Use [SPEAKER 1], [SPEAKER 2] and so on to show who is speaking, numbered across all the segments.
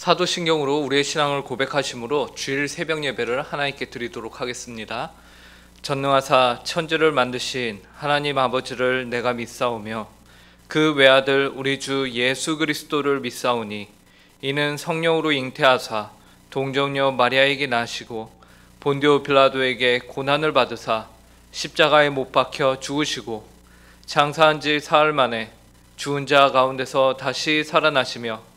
[SPEAKER 1] 사도신경으로 우리의 신앙을 고백하심으로 주일 새벽 예배를 하나님께 드리도록 하겠습니다. 전능하사 천지를 만드신 하나님 아버지를 내가 믿사오며 그 외아들 우리 주 예수 그리스도를 믿사오니 이는 성령으로 잉태하사 동정녀 마리아에게 나시고 본디오 빌라도에게 고난을 받으사 십자가에 못 박혀 죽으시고 장사한 지 사흘 만에 죽은 자 가운데서 다시 살아나시며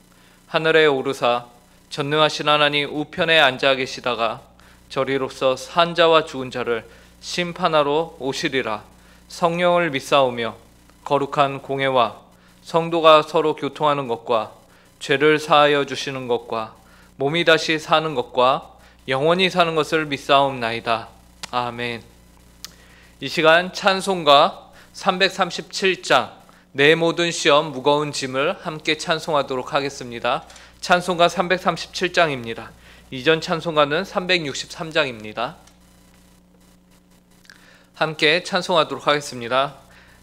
[SPEAKER 1] 하늘에 오르사 전능하신 하나님 우편에 앉아 계시다가 저리로서 산 자와 죽은 자를 심판하러 오시리라. 성령을 믿사오며 거룩한 공회와 성도가 서로 교통하는 것과 죄를 사하여 주시는 것과 몸이 다시 사는 것과 영원히 사는 것을 믿사옵나이다. 아멘. 이 시간 찬송가 337장 내 모든 시험 무거운 짐을 함께 찬송하도록 하겠습니다. 찬송가 337장입니다. 이전 찬송가는 363장입니다. 함께 찬송하도록 하겠습니다.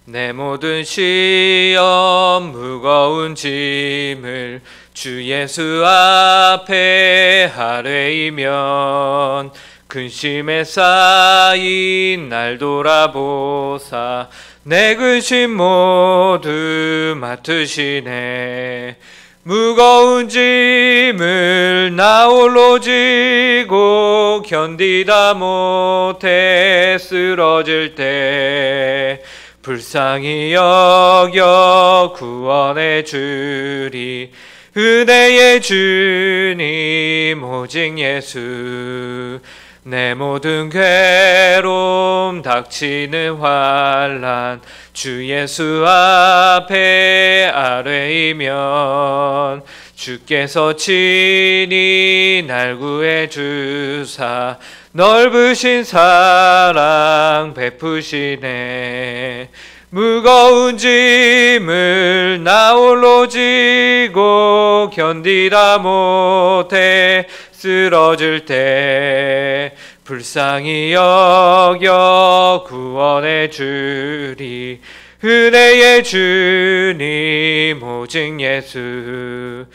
[SPEAKER 1] 내 모든 시험 무거운 짐을 주 예수 앞에 아뢰이면 근심에 쌓인 날 돌아보사 내 근심 모두 맡으시네. 무거운 짐을 나 홀로 지고 견디다 못해 쓰러질 때 불쌍히 여겨 구원해 주리. 은혜의 주님 오직 예수. 내 모든 괴로움 닥치는 환난 주 예수 앞에 아뢰이면 주께서 친히 날 구해 주사 넓으신 사랑 베푸시네. 무거운 짐을 나 홀로 지고 견디다 못해 쓰러질 때 불쌍히 여겨 구원해 주리. 은혜의 주님 오직 예수.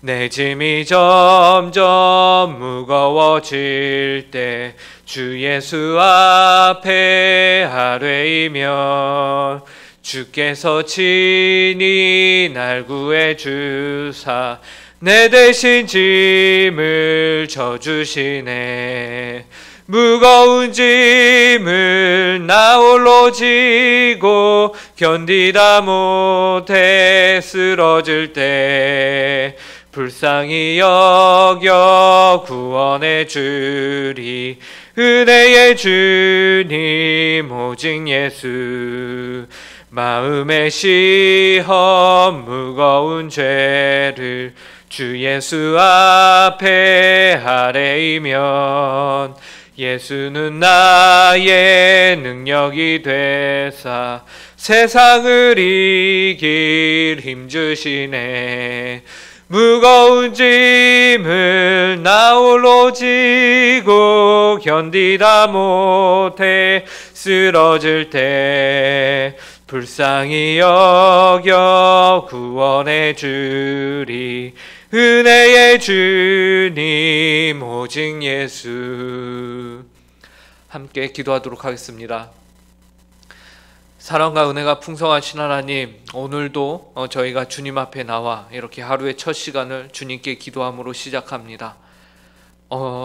[SPEAKER 1] 내 짐이 점점 무거워질 때 주 예수 앞에 아뢰이면 주께서 친히 날 구해 주사 내 대신 짐을 져주시네. 무거운 짐을 나 홀로 지고 견디다 못해 쓰러질 때 불쌍히 여겨 구원해 주리. 은혜의 주님 오직 예수. 마음의 시험 무거운 죄를 주 예수 앞에 아뢰이면 예수는 나의 능력이 되사 세상을 이길 힘주시네. 무거운 짐을 나 홀로 지고 견디다 못해 쓰러질 때 불쌍히 여겨 구원해 주리. 은혜의 주님 오직 예수. 함께 기도하도록 하겠습니다. 사랑과 은혜가 풍성하신 하나님, 오늘도 저희가 주님 앞에 나와 이렇게 하루의 첫 시간을 주님께 기도함으로 시작합니다.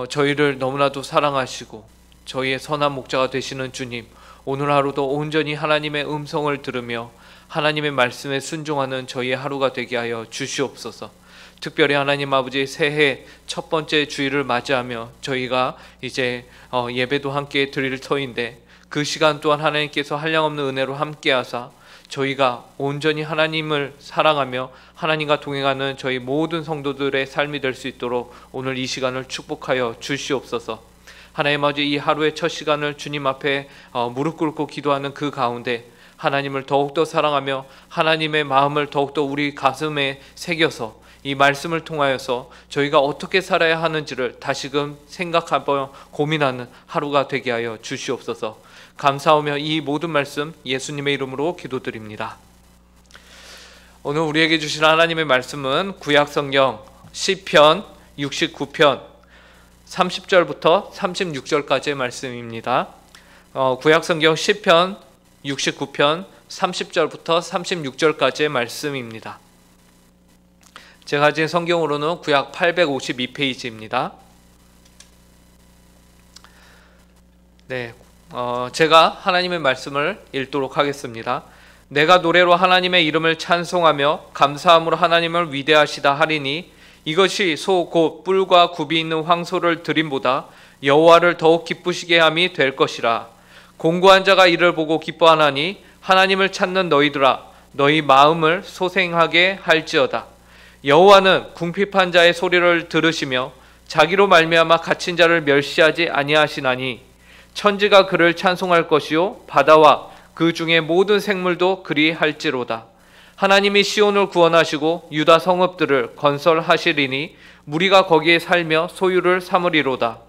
[SPEAKER 1] 저희를 너무나도 사랑하시고 저희의 선한 목자가 되시는 주님, 오늘 하루도 온전히 하나님의 음성을 들으며 하나님의 말씀에 순종하는 저희의 하루가 되게 하여 주시옵소서. 특별히 하나님 아버지 새해 첫 번째 주일을 맞이하며 저희가 이제 예배도 함께 드릴 터인데 그 시간 또한 하나님께서 한량없는 은혜로 함께하사 저희가 온전히 하나님을 사랑하며 하나님과 동행하는 저희 모든 성도들의 삶이 될 수 있도록 오늘 이 시간을 축복하여 주시옵소서. 하나님 아버지, 이 하루의 첫 시간을 주님 앞에 무릎 꿇고 기도하는 그 가운데 하나님을 더욱더 사랑하며 하나님의 마음을 더욱더 우리 가슴에 새겨서 이 말씀을 통하여서 저희가 어떻게 살아야 하는지를 다시금 생각하며 고민하는 하루가 되게 하여 주시옵소서. 감사하며 이 모든 말씀 예수님의 이름으로 기도드립니다. 오늘 우리에게 주신 하나님의 말씀은 구약성경 시편 69편 30절부터 36절까지의 말씀입니다. 구약성경 시편 69편 30절부터 36절까지의 말씀입니다. 제가 가진 성경으로는 구약 852페이지입니다. 네, 제가 하나님의 말씀을 읽도록 하겠습니다. 내가 노래로 하나님의 이름을 찬송하며 감사함으로 하나님을 위대하시다 하리니 이것이 소 곧 뿔과 굽이 있는 황소를 드림보다 여호와를 더욱 기쁘시게 함이 될 것이라. 공고한 자가 이를 보고 기뻐하나니 하나님을 찾는 너희들아 너희 마음을 소생하게 할지어다. 여호와는 궁핍한 자의 소리를 들으시며 자기로 말미암아 갇힌 자를 멸시하지 아니하시나니 천지가 그를 찬송할 것이요 바다와 그 중에 모든 생물도 그리할지로다. 하나님이 시온을 구원하시고 유다 성읍들을 건설하시리니 무리가 거기에 살며 소유를 삼으리로다.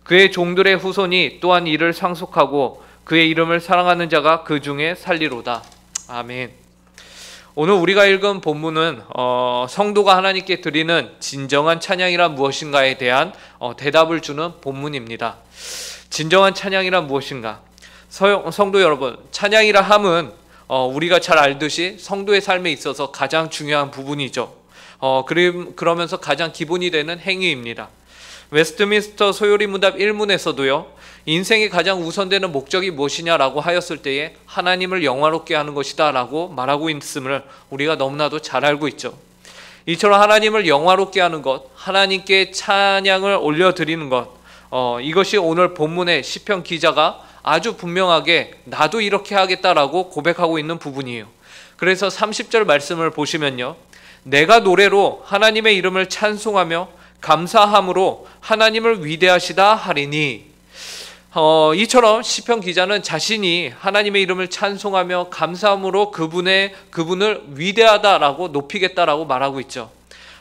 [SPEAKER 1] 그의 종들의 후손이 또한 이를 상속하고 그의 이름을 사랑하는 자가 그 중에 살리로다. 아멘. 오늘 우리가 읽은 본문은 성도가 하나님께 드리는 진정한 찬양이란 무엇인가에 대한 대답을 주는 본문입니다. 진정한 찬양이란 무엇인가? 성도 여러분, 찬양이라 함은 우리가 잘 알듯이 성도의 삶에 있어서 가장 중요한 부분이죠. 그러면서 가장 기본이 되는 행위입니다. 웨스트민스터 소요리 문답 1문에서도요, 인생의 가장 우선되는 목적이 무엇이냐라고 하였을 때에 하나님을 영화롭게 하는 것이다 라고 말하고 있음을 우리가 너무나도 잘 알고 있죠. 이처럼 하나님을 영화롭게 하는 것, 하나님께 찬양을 올려드리는 것, 이것이 오늘 본문의 시편 기자가 아주 분명하게 나도 이렇게 하겠다라고 고백하고 있는 부분이에요. 그래서 30절 말씀을 보시면요, 내가 노래로 하나님의 이름을 찬송하며 감사함으로 하나님을 위대하시다 하리니, 이처럼 시편 기자는 자신이 하나님의 이름을 찬송하며 감사함으로 그분을 위대하다라고 높이겠다라고 말하고 있죠.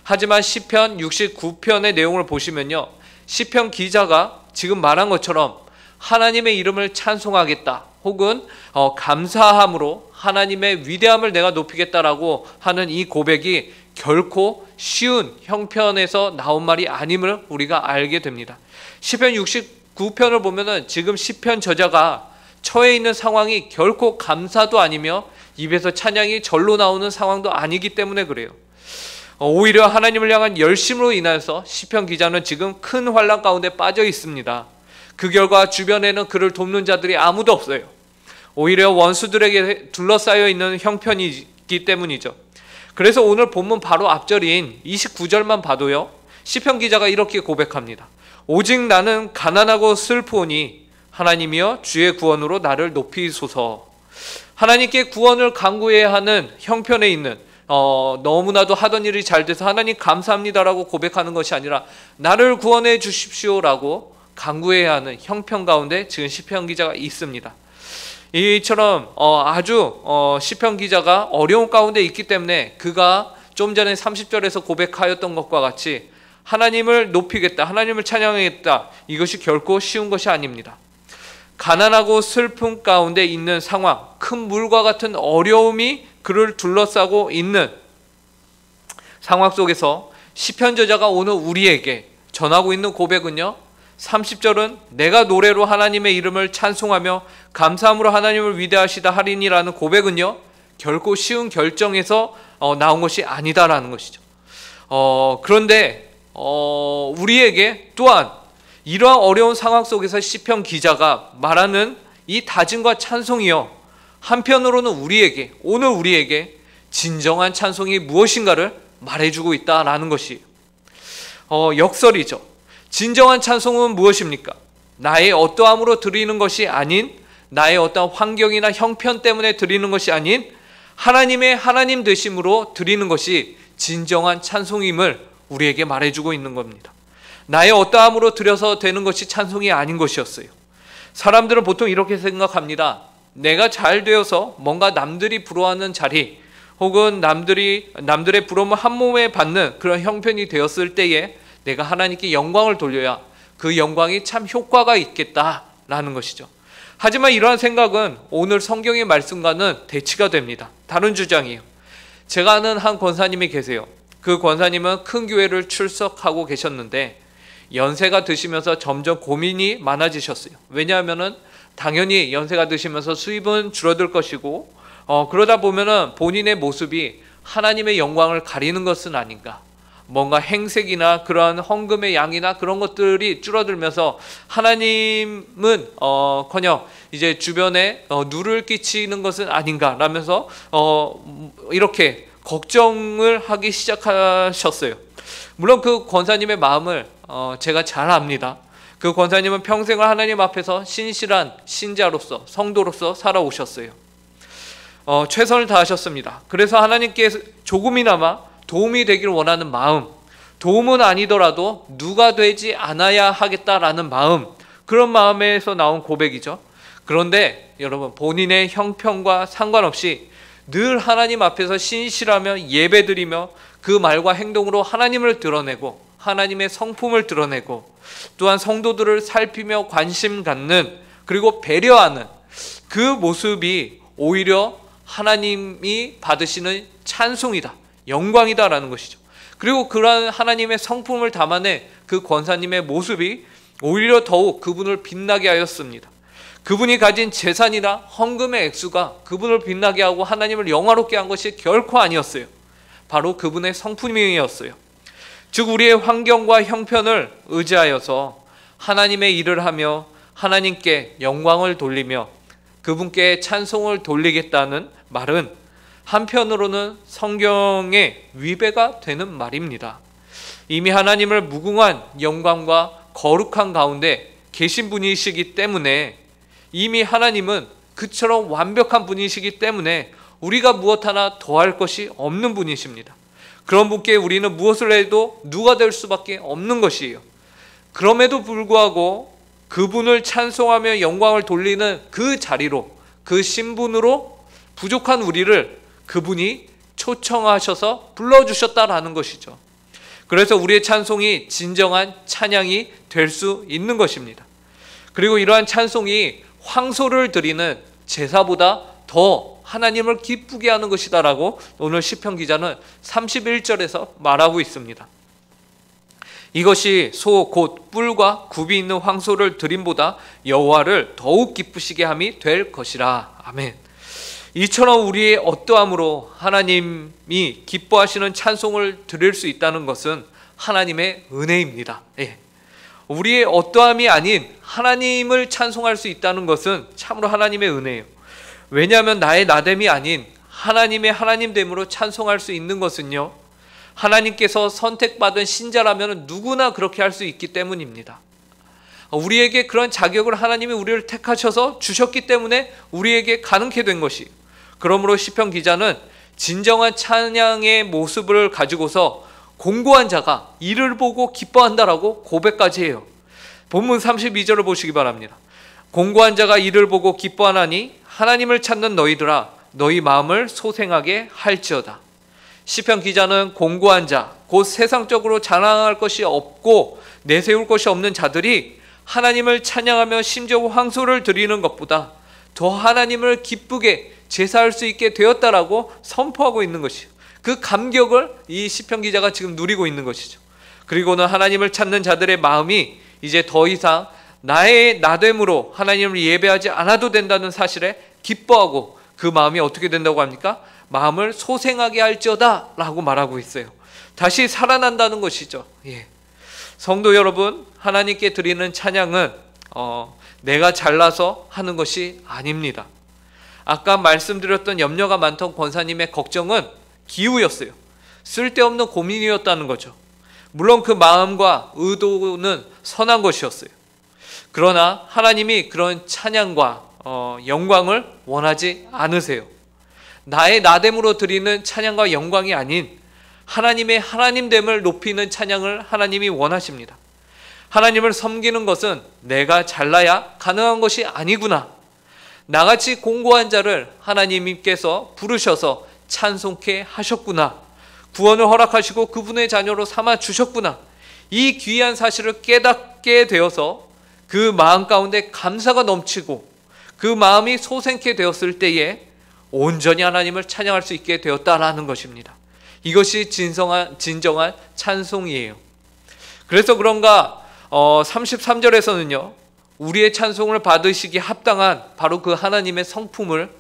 [SPEAKER 1] 하지만 시편 69편의 내용을 보시면요, 시편 기자가 지금 말한 것처럼 하나님의 이름을 찬송하겠다 혹은 감사함으로 하나님의 위대함을 내가 높이겠다라고 하는 이 고백이 결코 쉬운 형편에서 나온 말이 아님을 우리가 알게 됩니다. 시편 69편을 보면은 지금 시편 저자가 처해 있는 상황이 결코 감사도 아니며 입에서 찬양이 절로 나오는 상황도 아니기 때문에 그래요. 오히려 하나님을 향한 열심으로 인하여서 시편 기자는 지금 큰 환난 가운데 빠져 있습니다. 그 결과 주변에는 그를 돕는 자들이 아무도 없어요. 오히려 원수들에게 둘러싸여 있는 형편이기 때문이죠. 그래서 오늘 본문 바로 앞절인 29절만 봐도요, 시편 기자가 이렇게 고백합니다. 오직 나는 가난하고 슬프오니 하나님이여 주의 구원으로 나를 높이소서. 하나님께 구원을 간구해야 하는 형편에 있는, 너무나도 하던 일이 잘 돼서 하나님 감사합니다라고 고백하는 것이 아니라 나를 구원해 주십시오라고 간구해야 하는 형편 가운데 지금 시편 기자가 있습니다. 이처럼 아주 시편 기자가 어려운 가운데 있기 때문에 그가 좀 전에 30절에서 고백하였던 것과 같이 하나님을 높이겠다, 하나님을 찬양하겠다, 이것이 결코 쉬운 것이 아닙니다. 가난하고 슬픔 가운데 있는 상황, 큰 물과 같은 어려움이 그를 둘러싸고 있는 상황 속에서 시편 저자가 오늘 우리에게 전하고 있는 고백은요, 30절은 내가 노래로 하나님의 이름을 찬송하며 감사함으로 하나님을 위대하시다 하리니라는 고백은요, 결코 쉬운 결정에서 나온 것이 아니다라는 것이죠. 그런데 우리에게 또한 이러한 어려운 상황 속에서 시편 기자가 말하는 이 다짐과 찬송이요, 한편으로는 오늘 우리에게 진정한 찬송이 무엇인가를 말해주고 있다라는 것이 역설이죠. 진정한 찬송은 무엇입니까? 나의 어떠함으로 드리는 것이 아닌, 나의 어떠한 환경이나 형편 때문에 드리는 것이 아닌 하나님의 하나님 되심으로 드리는 것이 진정한 찬송임을 우리에게 말해주고 있는 겁니다. 나의 어떠함으로 드려서 되는 것이 찬송이 아닌 것이었어요. 사람들은 보통 이렇게 생각합니다. 내가 잘 되어서 뭔가 남들이 부러워하는 자리 혹은 남들의 부러움을 한 몸에 받는 그런 형편이 되었을 때에 내가 하나님께 영광을 돌려야 그 영광이 참 효과가 있겠다라는 것이죠. 하지만 이러한 생각은 오늘 성경의 말씀과는 대치가 됩니다. 다른 주장이에요. 제가 아는 한 권사님이 계세요. 그 권사님은 큰 교회를 출석하고 계셨는데 연세가 드시면서 점점 고민이 많아지셨어요. 왜냐하면은 당연히 연세가 드시면서 수입은 줄어들 것이고 그러다 보면은 본인의 모습이 하나님의 영광을 가리는 것은 아닌가, 뭔가 행색이나 그러한 헌금의 양이나 그런 것들이 줄어들면서 하나님은 커녕 이제 주변에 누를 끼치는 것은 아닌가 라면서 이렇게 걱정을 하기 시작하셨어요. 물론 그 권사님의 마음을 제가 잘 압니다. 그 권사님은 평생을 하나님 앞에서 신실한 신자로서 성도로서 살아오셨어요. 최선을 다하셨습니다. 그래서 하나님께 조금이나마 도움이 되기를 원하는 마음, 도움은 아니더라도 누가 되지 않아야 하겠다라는 마음, 그런 마음에서 나온 고백이죠. 그런데 여러분, 본인의 형편과 상관없이 늘 하나님 앞에서 신실하며 예배드리며 그 말과 행동으로 하나님을 드러내고 하나님의 성품을 드러내고 또한 성도들을 살피며 관심 갖는, 그리고 배려하는 그 모습이 오히려 하나님이 받으시는 찬송이다, 영광이다라는 것이죠. 그리고 그러한 하나님의 성품을 담아낸 그 권사님의 모습이 오히려 더욱 그분을 빛나게 하였습니다. 그분이 가진 재산이나 헌금의 액수가 그분을 빛나게 하고 하나님을 영화롭게 한 것이 결코 아니었어요. 바로 그분의 성품이었어요. 즉 우리의 환경과 형편을 의지하여서 하나님의 일을 하며 하나님께 영광을 돌리며 그분께 찬송을 돌리겠다는 말은 한편으로는 성경의 위배가 되는 말입니다. 이미 하나님을 무궁한 영광과 거룩한 가운데 계신 분이시기 때문에, 이미 하나님은 그처럼 완벽한 분이시기 때문에 우리가 무엇 하나 더할 것이 없는 분이십니다. 그런 분께 우리는 무엇을 해도 누가 될 수밖에 없는 것이에요. 그럼에도 불구하고 그분을 찬송하며 영광을 돌리는 그 자리로, 그 신분으로 부족한 우리를 그분이 초청하셔서 불러주셨다라는 것이죠. 그래서 우리의 찬송이 진정한 찬양이 될 수 있는 것입니다. 그리고 이러한 찬송이 황소를 드리는 제사보다 더 하나님을 기쁘게 하는 것이다라고 오늘 시편 기자는 31절에서 말하고 있습니다. 이것이 소 곧 뿔과 굽이 있는 황소를 드림보다 여호와를 더욱 기쁘시게 함이 될 것이라. 아멘. 이처럼 우리의 어떠함으로 하나님이 기뻐하시는 찬송을 드릴 수 있다는 것은 하나님의 은혜입니다. 우리의 어떠함이 아닌 하나님을 찬송할 수 있다는 것은 참으로 하나님의 은혜예요. 왜냐하면 나의 나됨이 아닌 하나님의 하나님됨으로 찬송할 수 있는 것은요, 하나님께서 선택받은 신자라면 누구나 그렇게 할 수 있기 때문입니다. 우리에게 그런 자격을 하나님이 우리를 택하셔서 주셨기 때문에 우리에게 가능케 된 것이, 그러므로 시편 기자는 진정한 찬양의 모습을 가지고서 공고한 자가 이를 보고 기뻐한다라고 고백까지 해요. 본문 32절을 보시기 바랍니다. 공고한 자가 이를 보고 기뻐하나니 하나님을 찾는 너희들아 너희 마음을 소생하게 할지어다. 시편 기자는 공고한 자, 곧 세상적으로 자랑할 것이 없고 내세울 것이 없는 자들이 하나님을 찬양하며 심지어 황소를 드리는 것보다 더 하나님을 기쁘게 제사할 수 있게 되었다라고 선포하고 있는 것이죠. 그 감격을 이 시편 기자가 지금 누리고 있는 것이죠. 그리고는 하나님을 찾는 자들의 마음이 이제 더 이상 나의 나됨으로 하나님을 예배하지 않아도 된다는 사실에 기뻐하고, 그 마음이 어떻게 된다고 합니까? 마음을 소생하게 할지어다 라고 말하고 있어요. 다시 살아난다는 것이죠. 성도 여러분, 하나님께 드리는 찬양은 내가 잘나서 하는 것이 아닙니다. 아까 말씀드렸던 염려가 많던 권사님의 걱정은 기우였어요. 쓸데없는 고민이었다는 거죠. 물론 그 마음과 의도는 선한 것이었어요. 그러나 하나님이 그런 찬양과 영광을 원하지 않으세요. 나의 나됨으로 드리는 찬양과 영광이 아닌 하나님의 하나님됨을 높이는 찬양을 하나님이 원하십니다. 하나님을 섬기는 것은 내가 잘나야 가능한 것이 아니구나, 나같이 공고한 자를 하나님께서 부르셔서 찬송케 하셨구나, 구원을 허락하시고 그분의 자녀로 삼아 주셨구나, 이 귀한 사실을 깨닫게 되어서 그 마음 가운데 감사가 넘치고 그 마음이 소생케 되었을 때에 온전히 하나님을 찬양할 수 있게 되었다라는 것입니다. 이것이 진정한 찬송이에요. 그래서 그런가 33절에서는요. 우리의 찬송을 받으시기에 합당한 바로 그 하나님의 성품을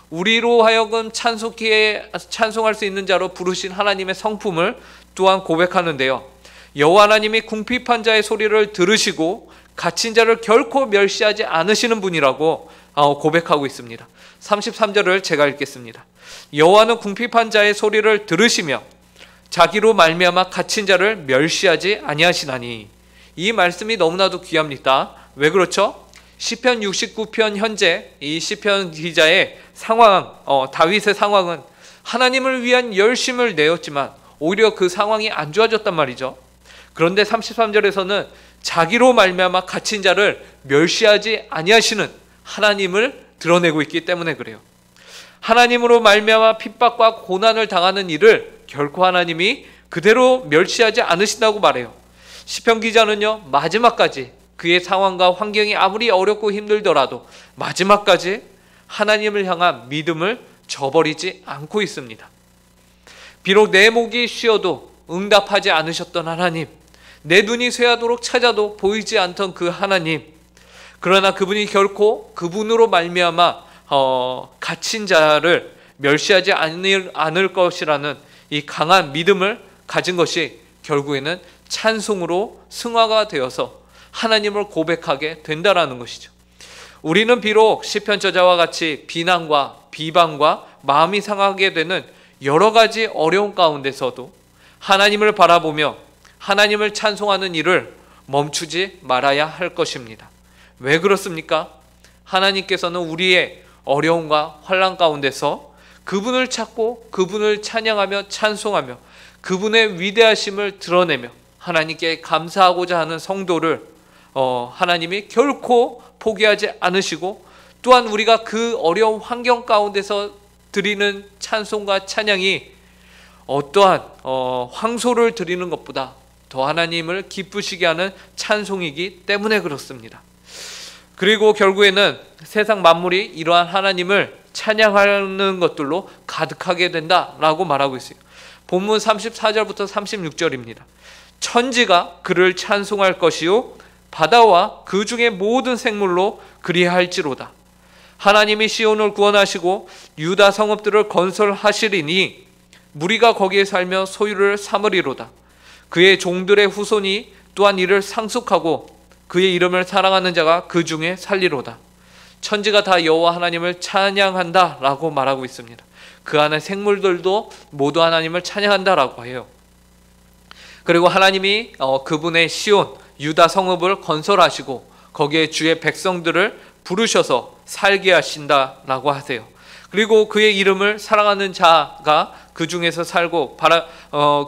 [SPEAKER 1] 우리로 하여금 찬송할 수 있는 자로 부르신 하나님의 성품을 또한 고백하는데요. 여호와 하나님이 궁핍한 자의 소리를 들으시고 갇힌 자를 결코 멸시하지 않으시는 분이라고 고백하고 있습니다. 33절을 제가 읽겠습니다. 여호와는 궁핍한 자의 소리를 들으시며 자기로 말미암아 갇힌 자를 멸시하지 아니하시나니. 이 말씀이 너무나도 귀합니다. 왜 그렇죠? 시편 69편 현재 이 시편 기자의 상황, 다윗의 상황은 하나님을 위한 열심을 내었지만 오히려 그 상황이 안 좋아졌단 말이죠. 그런데 33절에서는 자기로 말미암아 갇힌 자를 멸시하지 아니하시는 하나님을 드러내고 있기 때문에 그래요. 하나님으로 말미암아 핍박과 고난을 당하는 이를 결코 하나님이 그대로 멸시하지 않으신다고 말해요. 시편 기자는요, 마지막까지 그의 상황과 환경이 아무리 어렵고 힘들더라도 마지막까지 하나님을 향한 믿음을 저버리지 않고 있습니다. 비록 내 목이 쉬어도 응답하지 않으셨던 하나님, 내 눈이 쇠하도록 찾아도 보이지 않던 그 하나님, 그러나 그분이 결코 그분으로 말미암아 갇힌 자를 멸시하지 않을 것이라는 이 강한 믿음을 가진 것이 결국에는 찬송으로 승화가 되어서 하나님을 고백하게 된다라는 것이죠. 우리는 비록 시편 저자와 같이 비난과 비방과 마음이 상하게 되는 여러 가지 어려운 가운데서도 하나님을 바라보며 하나님을 찬송하는 일을 멈추지 말아야 할 것입니다. 왜 그렇습니까? 하나님께서는 우리의 어려움과 환난 가운데서 그분을 찾고 그분을 찬양하며 찬송하며 그분의 위대하심을 드러내며 하나님께 감사하고자 하는 성도를 하나님이 결코 포기하지 않으시고, 또한 우리가 그 어려운 환경 가운데서 드리는 찬송과 찬양이 어떠한 황소를 드리는 것보다 더 하나님을 기쁘시게 하는 찬송이기 때문에 그렇습니다. 그리고 결국에는 세상 만물이 이러한 하나님을 찬양하는 것들로 가득하게 된다라고 말하고 있어요. 본문 34절부터 36절입니다. 천지가 그를 찬송할 것이요 바다와 그 중에 모든 생물로 그리할지로다. 하나님이 시온을 구원하시고 유다 성읍들을 건설하시리니 무리가 거기에 살며 소유를 삼으리로다. 그의 종들의 후손이 또한 이를 상속하고 그의 이름을 사랑하는 자가 그 중에 살리로다. 천지가 다 여호와 하나님을 찬양한다 라고 말하고 있습니다. 그 안에 생물들도 모두 하나님을 찬양한다라고 해요. 그리고 하나님이 그분의 시온 유다 성읍을 건설하시고 거기에 주의 백성들을 부르셔서 살게 하신다라고 하세요. 그리고 그의 이름을 사랑하는 자가 그 중에서 살고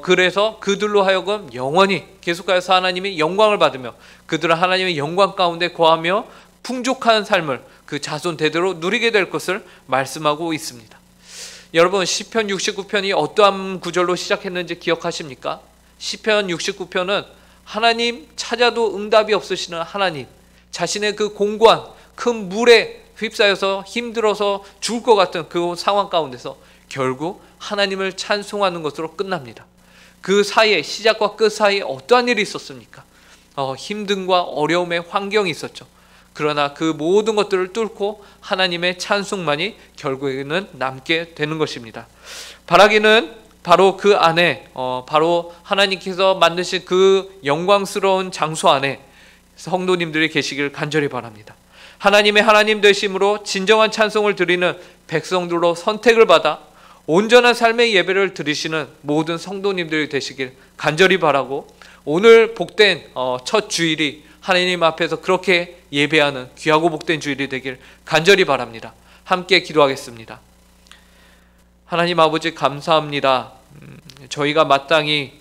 [SPEAKER 1] 그래서 그들로 하여금 영원히 계속해서 하나님이 영광을 받으며 그들은 하나님의 영광 가운데 거하며 풍족한 삶을 그 자손 대대로 누리게 될 것을 말씀하고 있습니다. 여러분, 시편 69편이 어떠한 구절로 시작했는지 기억하십니까? 시편 69편은 하나님 찾아도 응답이 없으시는 하나님, 자신의 그 공고한 큰 물에 휩싸여서 힘들어서 죽을 것 같은 그 상황 가운데서 결국 하나님을 찬송하는 것으로 끝납니다. 그 사이에, 시작과 끝 사이에 어떠한 일이 있었습니까? 힘듦과 어려움의 환경이 있었죠. 그러나 그 모든 것들을 뚫고 하나님의 찬송만이 결국에는 남게 되는 것입니다. 바라기는 바로 그 안에 바로 하나님께서 만드신 그 영광스러운 장소 안에 성도님들이 계시길 간절히 바랍니다. 하나님의 하나님 되심으로 진정한 찬송을 드리는 백성들로 선택을 받아 온전한 삶의 예배를 드리시는 모든 성도님들이 되시길 간절히 바라고, 오늘 복된 첫 주일이 하나님 앞에서 그렇게 예배하는 귀하고 복된 주일이 되길 간절히 바랍니다. 함께 기도하겠습니다. 하나님 아버지, 감사합니다. 저희가 마땅히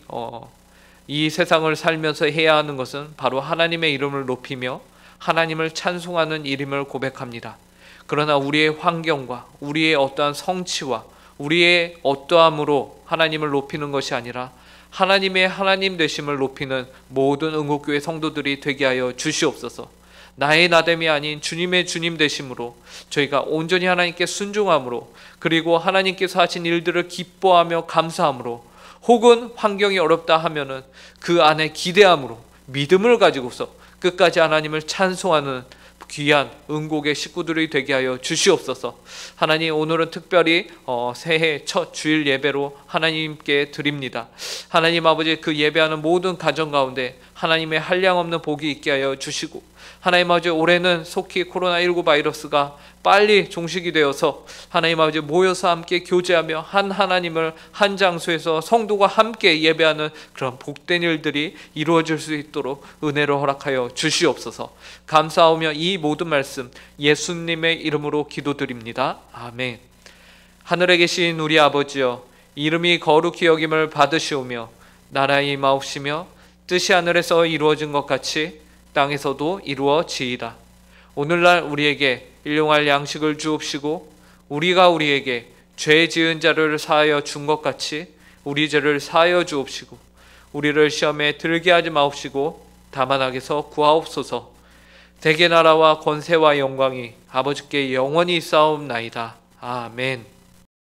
[SPEAKER 1] 이 세상을 살면서 해야 하는 것은 바로 하나님의 이름을 높이며 하나님을 찬송하는 일임을 고백합니다. 그러나 우리의 환경과 우리의 어떠한 성취와 우리의 어떠함으로 하나님을 높이는 것이 아니라 하나님의 하나님 되심을 높이는 모든 응곡교회 성도들이 되게 하여 주시옵소서. 나의 나됨이 아닌 주님의 주님 되심으로 저희가 온전히 하나님께 순종함으로, 그리고 하나님께서 하신 일들을 기뻐하며 감사함으로 혹은 환경이 어렵다 하면은 그 안에 기대함으로 믿음을 가지고서 끝까지 하나님을 찬송하는 귀한 응곡의 식구들이 되게 하여 주시옵소서. 하나님, 오늘은 특별히 새해 첫 주일 예배로 하나님께 드립니다. 하나님 아버지, 그 예배하는 모든 가정 가운데 하나님의 한량없는 복이 있게 하여 주시고, 하나님 아버지, 올해는 속히 코로나19 바이러스가 빨리 종식이 되어서 하나님 아버지 모여서 함께 교제하며 한 하나님을 한 장소에서 성도가 함께 예배하는 그런 복된 일들이 이루어질 수 있도록 은혜를 허락하여 주시옵소서. 감사하며 이 모든 말씀 예수님의 이름으로 기도드립니다. 아멘. 하늘에 계신 우리 아버지여, 이름이 거룩히 여김을 받으시오며 나라의 임하옵시며 뜻이 하늘에서 이루어진 것 같이 땅에서도 이루어지이다. 오늘날 우리에게 일용할 양식을 주옵시고 우리가 우리에게 죄 지은 자를 사하여 준 것 같이 우리 죄를 사하여 주옵시고 우리를 시험에 들게 하지 마옵시고 다만 악에서 구하옵소서. 대개 나라와 권세와 영광이 아버지께 영원히 있사옵나이다. 아멘.